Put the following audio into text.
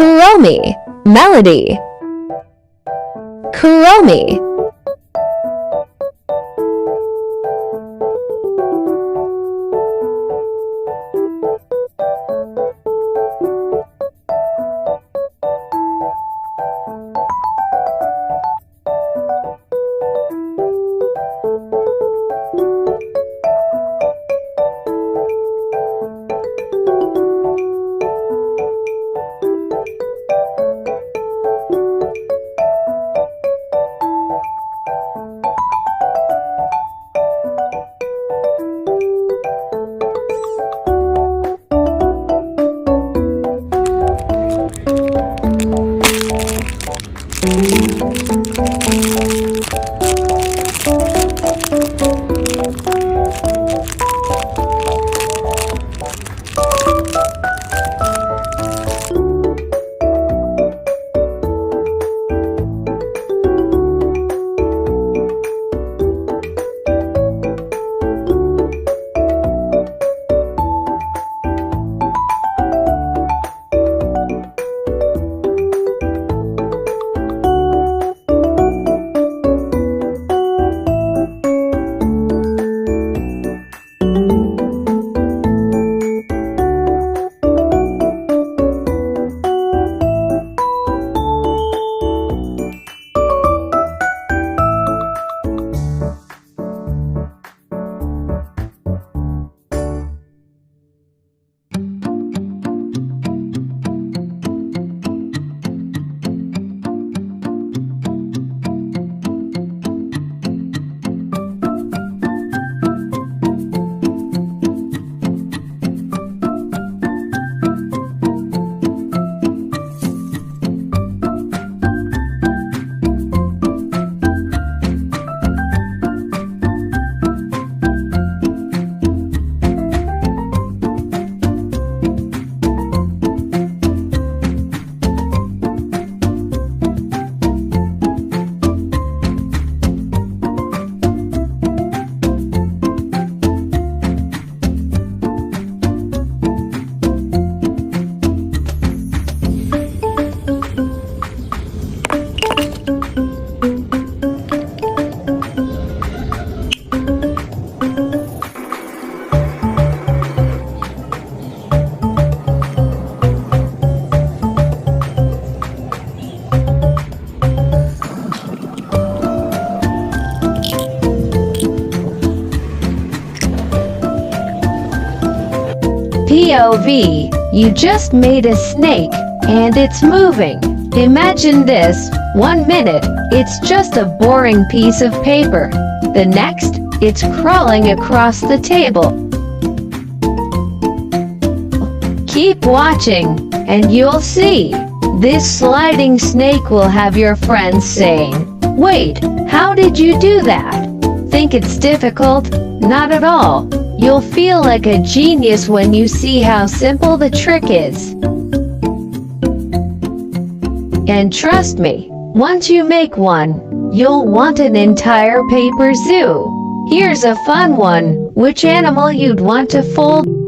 Kuromi. Melody. Kuromi. POV, you just made a snake, and it's moving. Imagine this, 1 minute, it's just a boring piece of paper. The next, it's crawling across the table. Keep watching, and you'll see. This sliding snake will have your friends saying, "Wait, how did you do that?" Think it's difficult? Not at all. You'll feel like a genius when you see how simple the trick is. And trust me, once you make one, you'll want an entire paper zoo. Here's a fun one. Which animal you'd want to fold?